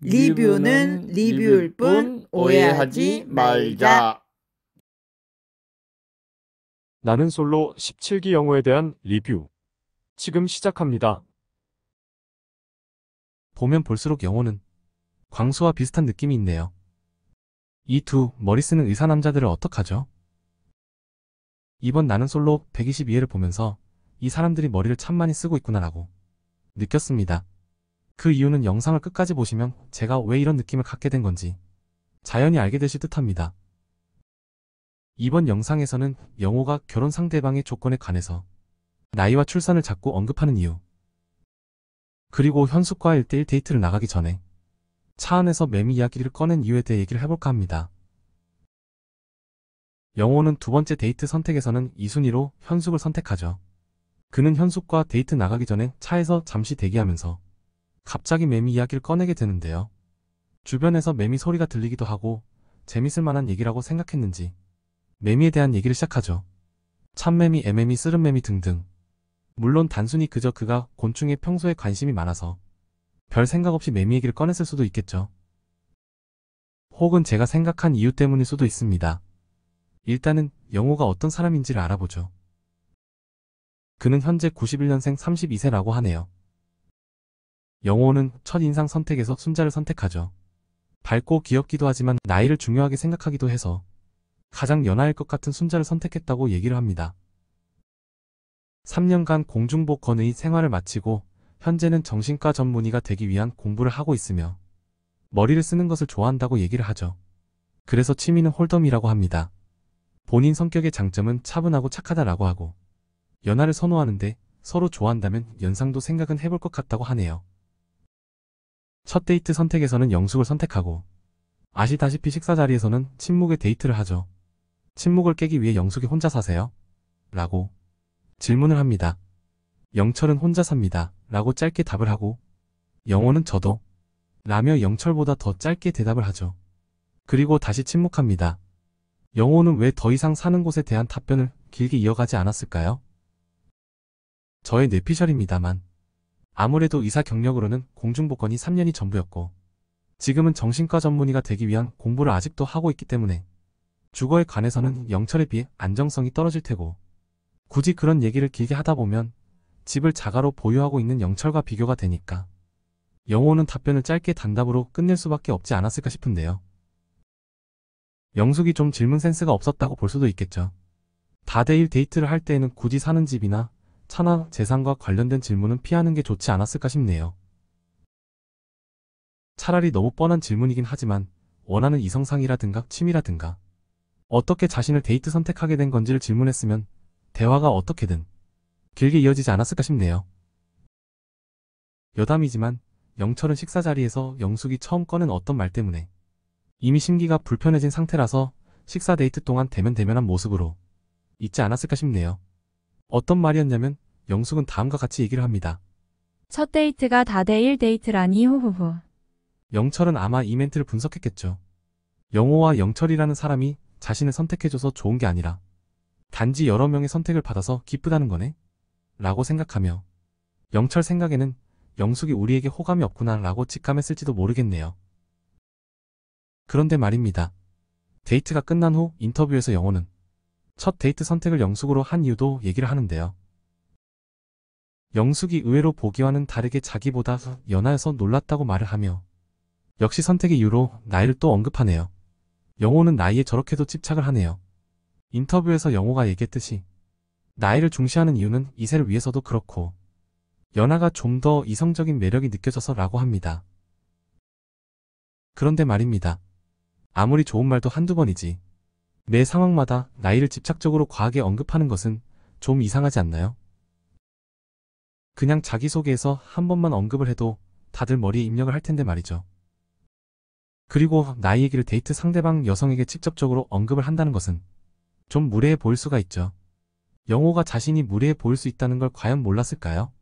리뷰는 리뷰일 뿐 오해하지 말자. 나는 솔로 17기 영호에 대한 리뷰. 지금 시작합니다. 보면 볼수록 영호는 광수와 비슷한 느낌이 있네요. 이 두 머리 쓰는 의사 남자들을 어떡하죠? 이번 나는 솔로 122회를 보면서 이 사람들이 머리를 참 많이 쓰고 있구나라고 느꼈습니다. 그 이유는 영상을 끝까지 보시면 제가 왜 이런 느낌을 갖게 된 건지 자연히 알게 되실 듯합니다. 이번 영상에서는 영호가 결혼 상대방의 조건에 관해서 나이와 출산을 자꾸 언급하는 이유, 그리고 현숙과 1대1 데이트를 나가기 전에 차 안에서 매미 이야기를 꺼낸 이유에 대해 얘기를 해볼까 합니다. 영호는 두 번째 데이트 선택에서는 2순위로 현숙을 선택하죠. 그는 현숙과 데이트 나가기 전에 차에서 잠시 대기하면서 갑자기 매미 이야기를 꺼내게 되는데요. 주변에서 매미 소리가 들리기도 하고 재밌을 만한 얘기라고 생각했는지 매미에 대한 얘기를 시작하죠. 참매미, 애매미, 쓰름매미 등등. 물론 단순히 그저 그가 곤충에 평소에 관심이 많아서 별 생각 없이 매미 얘기를 꺼냈을 수도 있겠죠. 혹은 제가 생각한 이유 때문일 수도 있습니다. 일단은 영호가 어떤 사람인지를 알아보죠. 그는 현재 91년생 32세라고 하네요. 영호는 첫인상 선택에서 순자를 선택하죠. 밝고 귀엽기도 하지만 나이를 중요하게 생각하기도 해서 가장 연하일 것 같은 순자를 선택했다고 얘기를 합니다. 3년간 공중복 건의 생활을 마치고 현재는 정신과 전문의가 되기 위한 공부를 하고 있으며 머리를 쓰는 것을 좋아한다고 얘기를 하죠. 그래서 취미는 홀덤이라고 합니다. 본인 성격의 장점은 차분하고 착하다라고 하고 연하를 선호하는데 서로 좋아한다면 연상도 생각은 해볼 것 같다고 하네요. 첫 데이트 선택에서는 영숙을 선택하고 아시다시피 식사 자리에서는 침묵의 데이트를 하죠. 침묵을 깨기 위해 영숙이 혼자 사세요? 라고 질문을 합니다. 영철은 혼자 삽니다. 라고 짧게 답을 하고 영호는 저도 라며 영철보다 더 짧게 대답을 하죠. 그리고 다시 침묵합니다. 영호는 왜 더 이상 사는 곳에 대한 답변을 길게 이어가지 않았을까요? 저의 뇌피셜입니다만 아무래도 의사 경력으로는 공중복권이 3년이 전부였고 지금은 정신과 전문의가 되기 위한 공부를 아직도 하고 있기 때문에 주거에 관해서는 영철에 비해 안정성이 떨어질 테고 굳이 그런 얘기를 길게 하다 보면 집을 자가로 보유하고 있는 영철과 비교가 되니까 영호는 답변을 짧게 단답으로 끝낼 수밖에 없지 않았을까 싶은데요. 영숙이 좀 질문 센스가 없었다고 볼 수도 있겠죠. 다대일 데이트를 할 때에는 굳이 사는 집이나 차나 재산과 관련된 질문은 피하는 게 좋지 않았을까 싶네요. 차라리 너무 뻔한 질문이긴 하지만 원하는 이성상이라든가 취미라든가 어떻게 자신을 데이트 선택하게 된 건지를 질문했으면 대화가 어떻게든 길게 이어지지 않았을까 싶네요. 여담이지만 영철은 식사 자리에서 영숙이 처음 꺼낸 어떤 말 때문에 이미 심기가 불편해진 상태라서 식사 데이트 동안 대면대면한 모습으로 있지 않았을까 싶네요. 어떤 말이었냐면 영숙은 다음과 같이 얘기를 합니다. 첫 데이트가 다대일 데이트라니 후후후. 영철은 아마 이 멘트를 분석했겠죠. 영호와 영철이라는 사람이 자신을 선택해줘서 좋은 게 아니라 단지 여러 명의 선택을 받아서 기쁘다는 거네? 라고 생각하며 영철 생각에는 영숙이 우리에게 호감이 없구나 라고 직감했을지도 모르겠네요. 그런데 말입니다. 데이트가 끝난 후 인터뷰에서 영호는 첫 데이트 선택을 영숙으로 한 이유도 얘기를 하는데요. 영숙이 의외로 보기와는 다르게 자기보다 연하여서 놀랐다고 말을 하며 역시 선택의 이유로 나이를 또 언급하네요. 영호는 나이에 저렇게도 집착을 하네요. 인터뷰에서 영호가 얘기했듯이 나이를 중시하는 이유는 이세를 위해서도 그렇고 연하가 좀 더 이성적인 매력이 느껴져서 라고 합니다. 그런데 말입니다. 아무리 좋은 말도 한두 번이지 매 상황마다 나이를 집착적으로 과하게 언급하는 것은 좀 이상하지 않나요? 그냥 자기소개에서 한 번만 언급을 해도 다들 머리에 입력을 할 텐데 말이죠. 그리고 나이 얘기를 데이트 상대방 여성에게 직접적으로 언급을 한다는 것은 좀 무례해 보일 수가 있죠. 영호가 자신이 무례해 보일 수 있다는 걸 과연 몰랐을까요?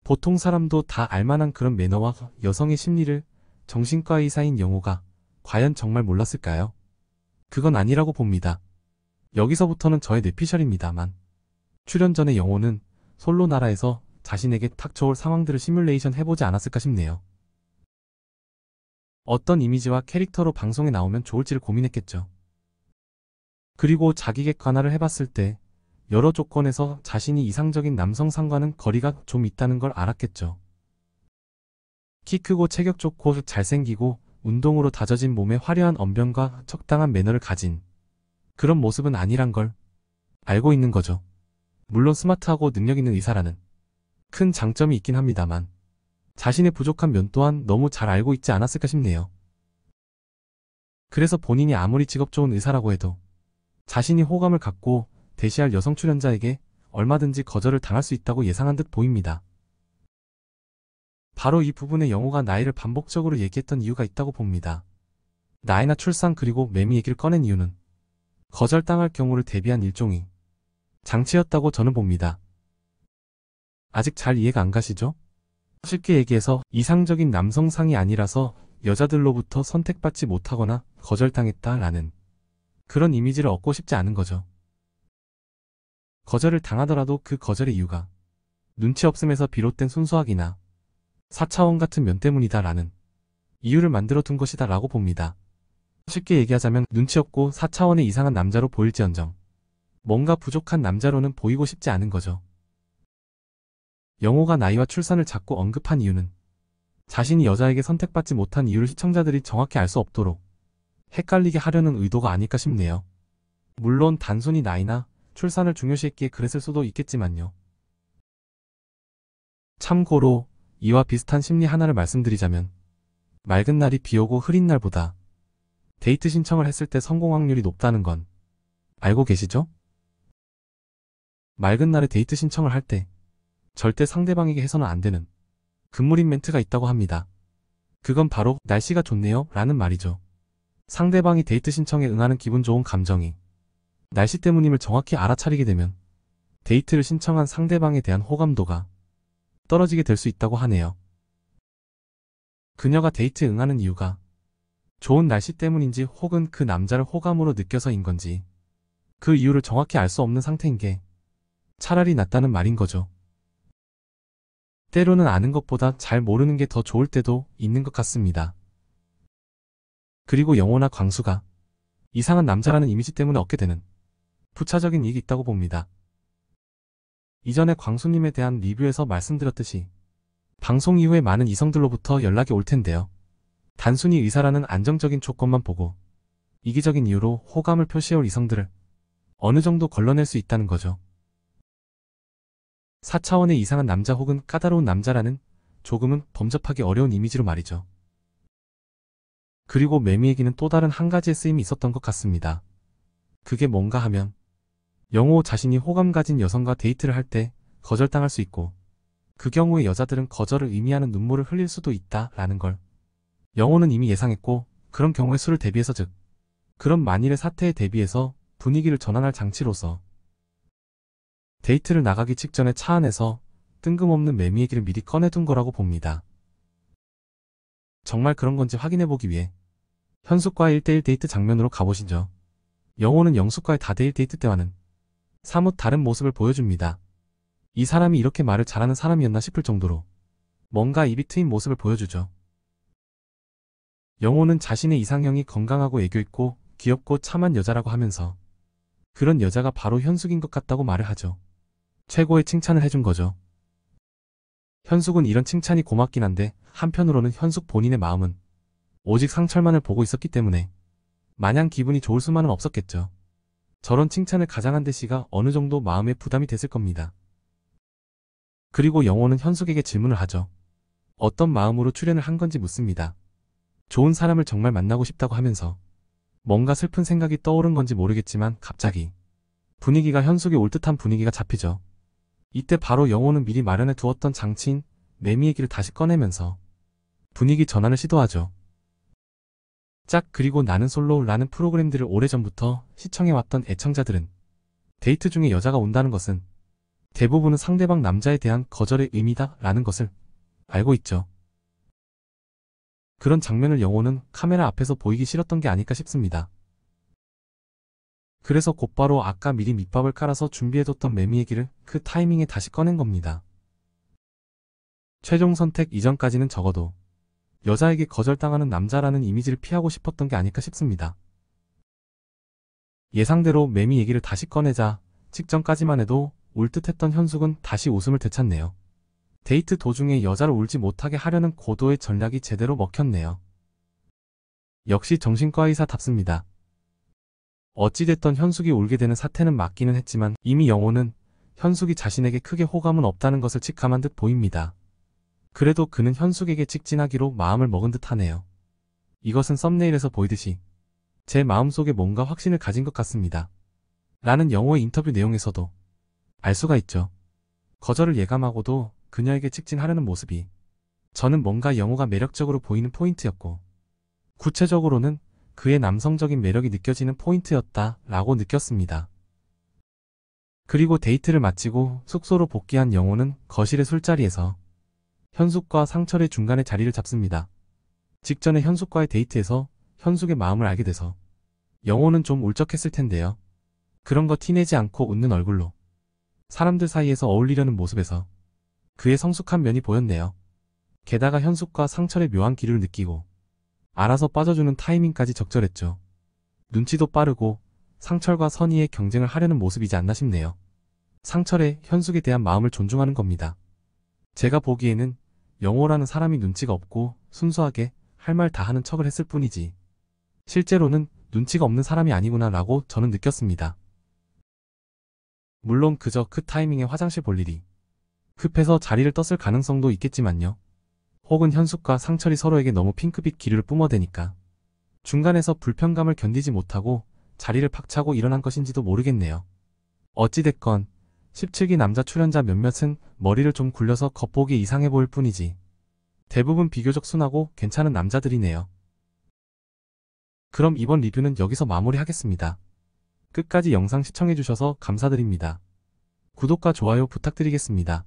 보통 사람도 다 알만한 그런 매너와 여성의 심리를 정신과 의사인 영호가 과연 정말 몰랐을까요? 그건 아니라고 봅니다. 여기서부터는 저의 뇌피셜입니다만 출연 전에 영호는 솔로 나라에서 자신에게 탁 쳐올 상황들을 시뮬레이션 해보지 않았을까 싶네요. 어떤 이미지와 캐릭터로 방송에 나오면 좋을지를 고민했겠죠. 그리고 자기 객관화를 해봤을 때 여러 조건에서 자신이 이상적인 남성상과는 거리가 좀 있다는 걸 알았겠죠. 키 크고 체격 좋고 잘생기고 운동으로 다져진 몸에 화려한 언변과 적당한 매너를 가진 그런 모습은 아니란 걸 알고 있는 거죠. 물론 스마트하고 능력 있는 의사라는 큰 장점이 있긴 합니다만 자신의 부족한 면 또한 너무 잘 알고 있지 않았을까 싶네요. 그래서 본인이 아무리 직업 좋은 의사라고 해도 자신이 호감을 갖고 대시할 여성 출연자에게 얼마든지 거절을 당할 수 있다고 예상한 듯 보입니다. 바로 이 부분에 영호가 나이를 반복적으로 얘기했던 이유가 있다고 봅니다. 나이나 출산 그리고 매미 얘기를 꺼낸 이유는 거절당할 경우를 대비한 일종의 장치였다고 저는 봅니다. 아직 잘 이해가 안 가시죠? 쉽게 얘기해서 이상적인 남성상이 아니라서 여자들로부터 선택받지 못하거나 거절당했다라는 그런 이미지를 얻고 싶지 않은 거죠. 거절을 당하더라도 그 거절의 이유가 눈치 없음에서 비롯된 순수학이나 4차원 같은 면 때문이다라는 이유를 만들어 둔 것이다 라고 봅니다. 쉽게 얘기하자면 눈치 없고 4차원의 이상한 남자로 보일지언정 뭔가 부족한 남자로는 보이고 싶지 않은 거죠. 영호가 나이와 출산을 자꾸 언급한 이유는 자신이 여자에게 선택받지 못한 이유를 시청자들이 정확히 알 수 없도록 헷갈리게 하려는 의도가 아닐까 싶네요. 물론 단순히 나이나 출산을 중요시했기에 그랬을 수도 있겠지만요. 참고로 이와 비슷한 심리 하나를 말씀드리자면 맑은 날이 비 오고 흐린 날보다 데이트 신청을 했을 때 성공 확률이 높다는 건 알고 계시죠? 맑은 날에 데이트 신청을 할 때 절대 상대방에게 해서는 안 되는 금물인 멘트가 있다고 합니다. 그건 바로 날씨가 좋네요 라는 말이죠. 상대방이 데이트 신청에 응하는 기분 좋은 감정이 날씨 때문임을 정확히 알아차리게 되면 데이트를 신청한 상대방에 대한 호감도가 떨어지게 될 수 있다고 하네요. 그녀가 데이트에 응하는 이유가 좋은 날씨 때문인지 혹은 그 남자를 호감으로 느껴서인 건지 그 이유를 정확히 알 수 없는 상태인 게 차라리 낫다는 말인 거죠. 때로는 아는 것보다 잘 모르는 게 더 좋을 때도 있는 것 같습니다. 그리고 영호나 광수가 이상한 남자라는 이미지 때문에 얻게 되는 부차적인 이익이 있다고 봅니다. 이전에 광수님에 대한 리뷰에서 말씀드렸듯이 방송 이후에 많은 이성들로부터 연락이 올 텐데요. 단순히 의사라는 안정적인 조건만 보고 이기적인 이유로 호감을 표시해올 이성들을 어느 정도 걸러낼 수 있다는 거죠. 4차원의 이상한 남자 혹은 까다로운 남자라는 조금은 범접하기 어려운 이미지로 말이죠. 그리고 매미에게는 또 다른 한 가지의 쓰임이 있었던 것 같습니다. 그게 뭔가 하면 영호 자신이 호감 가진 여성과 데이트를 할 때 거절당할 수 있고 그 경우에 여자들은 거절을 의미하는 눈물을 흘릴 수도 있다라는 걸 영호는 이미 예상했고 그런 경우의 수를 대비해서 즉 그런 만일의 사태에 대비해서 분위기를 전환할 장치로서 데이트를 나가기 직전에 차 안에서 뜬금없는 매미 얘기를 미리 꺼내둔 거라고 봅니다. 정말 그런 건지 확인해보기 위해 현숙과의 1대1 데이트 장면으로 가보시죠. 영호는 영숙과의 다대일 데이트 때와는 사뭇 다른 모습을 보여줍니다. 이 사람이 이렇게 말을 잘하는 사람이었나 싶을 정도로 뭔가 입이 트인 모습을 보여주죠. 영호는 자신의 이상형이 건강하고 애교있고 귀엽고 참한 여자라고 하면서 그런 여자가 바로 현숙인 것 같다고 말을 하죠. 최고의 칭찬을 해준 거죠. 현숙은 이런 칭찬이 고맙긴 한데 한편으로는 현숙 본인의 마음은 오직 상철만을 보고 있었기 때문에 마냥 기분이 좋을 수만은 없었겠죠. 저런 칭찬을 가장한 대씨가 어느 정도 마음에 부담이 됐을 겁니다. 그리고 영호는 현숙에게 질문을 하죠. 어떤 마음으로 출연을 한 건지 묻습니다. 좋은 사람을 정말 만나고 싶다고 하면서 뭔가 슬픈 생각이 떠오른 건지 모르겠지만 갑자기 분위기가 현숙이 올 듯한 분위기가 잡히죠. 이때 바로 영호는 미리 마련해 두었던 장치인 매미 얘기를 다시 꺼내면서 분위기 전환을 시도하죠. 짝 그리고 나는 솔로라는 프로그램들을 오래전부터 시청해왔던 애청자들은 데이트 중에 여자가 온다는 것은 대부분은 상대방 남자에 대한 거절의 의미다 라는 것을 알고 있죠. 그런 장면을 영호는 카메라 앞에서 보이기 싫었던 게 아닐까 싶습니다. 그래서 곧바로 아까 미리 밑밥을 깔아서 준비해뒀던 매미 얘기를 그 타이밍에 다시 꺼낸 겁니다. 최종 선택 이전까지는 적어도 여자에게 거절당하는 남자라는 이미지를 피하고 싶었던 게 아닐까 싶습니다. 예상대로 매미 얘기를 다시 꺼내자 직전까지만 해도 울 듯했던 현숙은 다시 웃음을 되찾네요. 데이트 도중에 여자를 울지 못하게 하려는 고도의 전략이 제대로 먹혔네요. 역시 정신과 의사답습니다. 어찌됐던 현숙이 울게 되는 사태는 맞기는 했지만 이미 영호는 현숙이 자신에게 크게 호감은 없다는 것을 직감한 듯 보입니다. 그래도 그는 현숙에게 직진하기로 마음을 먹은 듯 하네요. 이것은 썸네일에서 보이듯이 제 마음속에 뭔가 확신을 가진 것 같습니다. 라는 영호의 인터뷰 내용에서도 알 수가 있죠. 거절을 예감하고도 그녀에게 직진하려는 모습이 저는 뭔가 영호가 매력적으로 보이는 포인트였고 구체적으로는 그의 남성적인 매력이 느껴지는 포인트였다 라고 느꼈습니다. 그리고 데이트를 마치고 숙소로 복귀한 영호는 거실의 술자리에서 현숙과 상철의 중간에 자리를 잡습니다. 직전에 현숙과의 데이트에서 현숙의 마음을 알게 돼서 영호는 좀 울적했을 텐데요. 그런 거 티내지 않고 웃는 얼굴로 사람들 사이에서 어울리려는 모습에서 그의 성숙한 면이 보였네요. 게다가 현숙과 상철의 묘한 기류를 느끼고 알아서 빠져주는 타이밍까지 적절했죠. 눈치도 빠르고 상철과 선의의 경쟁을 하려는 모습이지 않나 싶네요. 상철의 현숙에 대한 마음을 존중하는 겁니다. 제가 보기에는 영호라는 사람이 눈치가 없고 순수하게 할 말 다 하는 척을 했을 뿐이지 실제로는 눈치가 없는 사람이 아니구나 라고 저는 느꼈습니다. 물론 그저 그 타이밍에 화장실 볼 일이 급해서 자리를 떴을 가능성도 있겠지만요. 혹은 현숙과 상철이 서로에게 너무 핑크빛 기류를 뿜어대니까 중간에서 불편감을 견디지 못하고 자리를 팍차고 일어난 것인지도 모르겠네요. 어찌됐건 17기 남자 출연자 몇몇은 머리를 좀 굴려서 겉보기 이상해 보일 뿐이지 대부분 비교적 순하고 괜찮은 남자들이네요. 그럼 이번 리뷰는 여기서 마무리하겠습니다. 끝까지 영상 시청해주셔서 감사드립니다. 구독과 좋아요 부탁드리겠습니다.